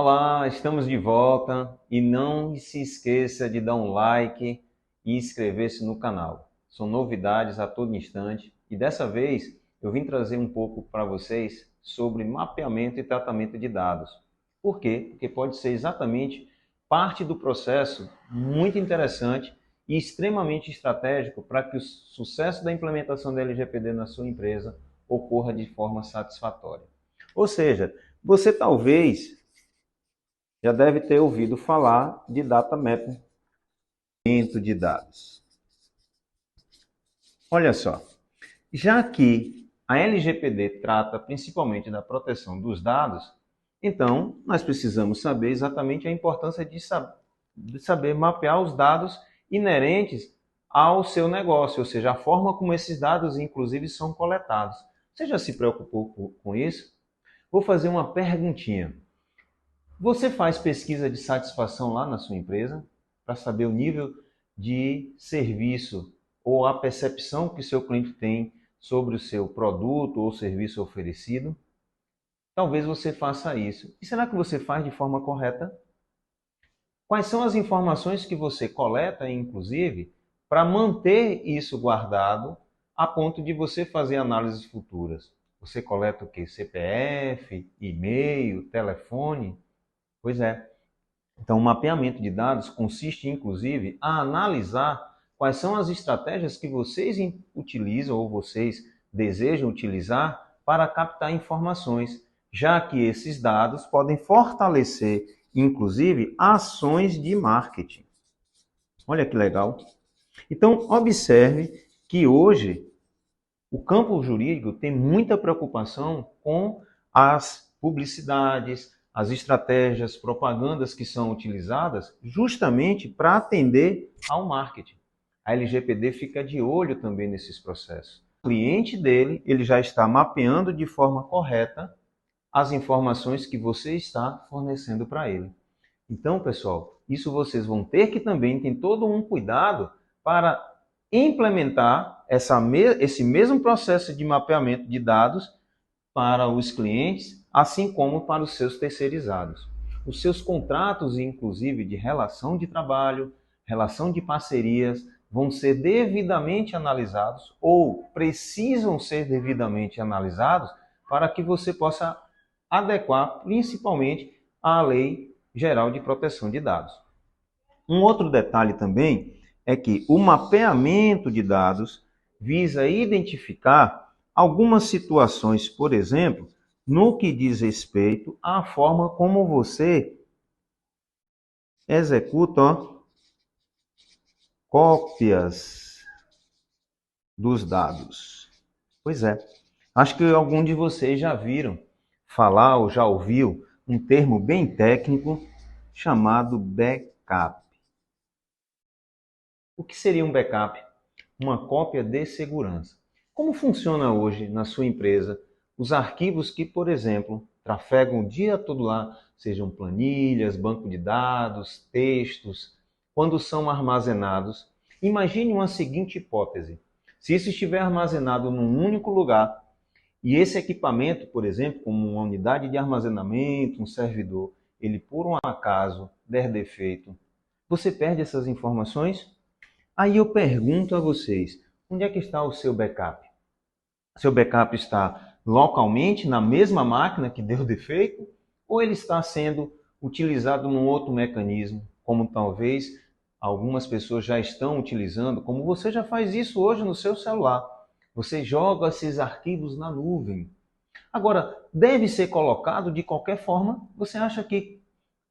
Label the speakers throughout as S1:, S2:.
S1: Olá, estamos de volta e não se esqueça de dar um like e inscrever-se no canal. São novidades a todo instante e dessa vez eu vim trazer um pouco para vocês sobre mapeamento e tratamento de dados. Por quê? Porque pode ser exatamente parte do processo muito interessante e extremamente estratégico para que o sucesso da implementação da LGPD na sua empresa ocorra de forma satisfatória. Ou seja, você talvez já deve ter ouvido falar de data mapping de dados. Olha só, já que a LGPD trata principalmente da proteção dos dados, então nós precisamos saber exatamente a importância de saber mapear os dados inerentes ao seu negócio, ou seja, a forma como esses dados, inclusive, são coletados. Você já se preocupou com isso? Vou fazer uma perguntinha. Você faz pesquisa de satisfação lá na sua empresa para saber o nível de serviço ou a percepção que o seu cliente tem sobre o seu produto ou serviço oferecido? Talvez você faça isso. E será que você faz de forma correta? Quais são as informações que você coleta, inclusive, para manter isso guardado a ponto de você fazer análises futuras? Você coleta o quê? CPF, e-mail, telefone? Pois é. Então, o mapeamento de dados consiste, inclusive, a analisar quais são as estratégias que vocês utilizam ou vocês desejam utilizar para captar informações, já que esses dados podem fortalecer, inclusive, ações de marketing. Olha que legal. Então, observe que hoje o campo jurídico tem muita preocupação com as publicidades, as estratégias, propagandas que são utilizadas justamente para atender ao marketing. A LGPD fica de olho também nesses processos. O cliente dele, ele já está mapeando de forma correta as informações que você está fornecendo para ele. Então, pessoal, isso vocês vão ter que também ter todo um cuidado para implementar esse mesmo processo de mapeamento de dados para os clientes, assim como para os seus terceirizados. Os seus contratos, inclusive de relação de trabalho, relação de parcerias, vão ser devidamente analisados ou precisam ser devidamente analisados para que você possa adequar principalmente à Lei Geral de Proteção de Dados. Um outro detalhe também é que o mapeamento de dados visa identificar algumas situações, por exemplo, no que diz respeito à forma como você executa cópias dos dados. Pois é, acho que algum de vocês já viram falar ou já ouviu um termo bem técnico chamado backup. O que seria um backup? Uma cópia de segurança. Como funciona hoje na sua empresa os arquivos que, por exemplo, trafegam o dia todo lá, sejam planilhas, banco de dados, textos, quando são armazenados? Imagine uma seguinte hipótese. Se isso estiver armazenado num único lugar e esse equipamento, por exemplo, como uma unidade de armazenamento, um servidor, ele por um acaso der defeito, você perde essas informações? Aí eu pergunto a vocês, onde é que está o seu backup? Seu backup está localmente na mesma máquina que deu defeito? Ou ele está sendo utilizado num outro mecanismo, como talvez algumas pessoas já estão utilizando, como você já faz isso hoje no seu celular? Você joga esses arquivos na nuvem. Agora, deve ser colocado de qualquer forma? Você acha que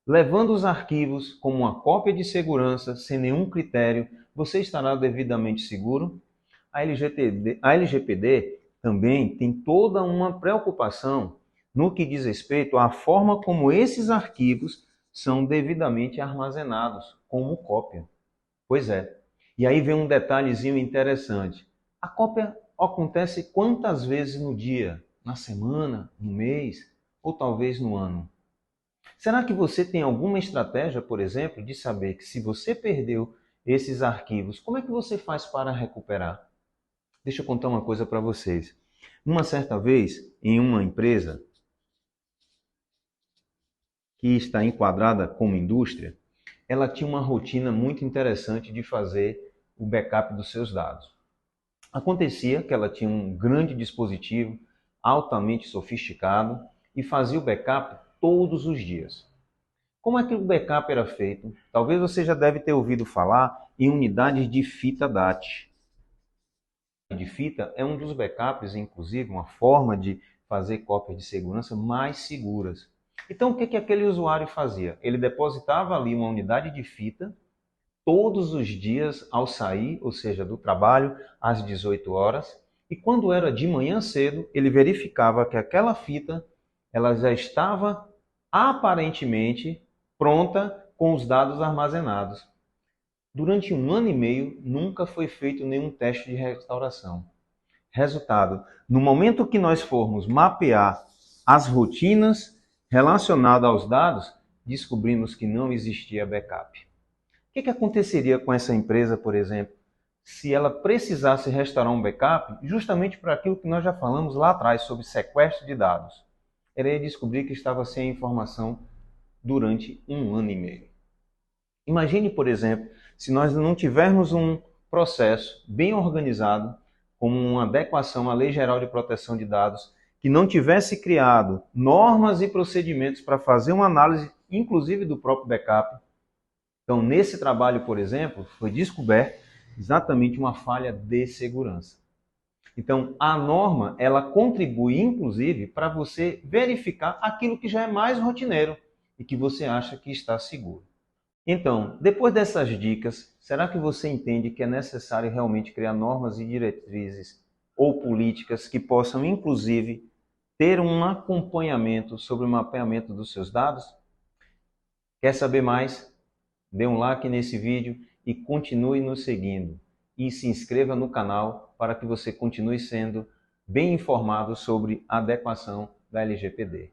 S1: levando os arquivos como uma cópia de segurança, sem nenhum critério, você estará devidamente seguro? A LGPD também tem toda uma preocupação no que diz respeito à forma como esses arquivos são devidamente armazenados como cópia. Pois é. E aí vem um detalhezinho interessante. A cópia acontece quantas vezes no dia? Na semana? No mês? Ou talvez no ano? Será que você tem alguma estratégia, por exemplo, de saber que se você perdeu esses arquivos, como é que você faz para recuperar? Deixa eu contar uma coisa para vocês. Uma certa vez, em uma empresa, que está enquadrada como indústria, ela tinha uma rotina muito interessante de fazer o backup dos seus dados. Acontecia que ela tinha um grande dispositivo altamente sofisticado e fazia o backup todos os dias. Como é que o backup era feito? Talvez você já deve ter ouvido falar em unidades de fita DAT. De fita é um dos backups, inclusive, uma forma de fazer cópias de segurança mais seguras. Então, o que aquele usuário fazia? Ele depositava ali uma unidade de fita todos os dias ao sair, ou seja, do trabalho, às 18 horas, e quando era de manhã cedo, ele verificava que aquela fita ela já estava aparentemente pronta com os dados armazenados. Durante 1 ano e meio, nunca foi feito nenhum teste de restauração. Resultado, no momento que nós formos mapear as rotinas relacionadas aos dados, descobrimos que não existia backup. O que aconteceria com essa empresa, por exemplo, se ela precisasse restaurar um backup justamente para aquilo que nós já falamos lá atrás sobre sequestro de dados? Ela ia descobrir que estava sem a informação durante 1 ano e meio. Imagine, por exemplo, se nós não tivermos um processo bem organizado, como uma adequação à Lei Geral de Proteção de Dados, que não tivesse criado normas e procedimentos para fazer uma análise, inclusive do próprio backup. Então, nesse trabalho, por exemplo, foi descoberto exatamente uma falha de segurança. Então, a norma, ela contribui, inclusive, para você verificar aquilo que já é mais rotineiro e que você acha que está seguro. Então, depois dessas dicas, será que você entende que é necessário realmente criar normas e diretrizes ou políticas que possam, inclusive, ter um acompanhamento sobre o mapeamento dos seus dados? Quer saber mais? Dê um like nesse vídeo e continue nos seguindo. E se inscreva no canal para que você continue sendo bem informado sobre a adequação da LGPD.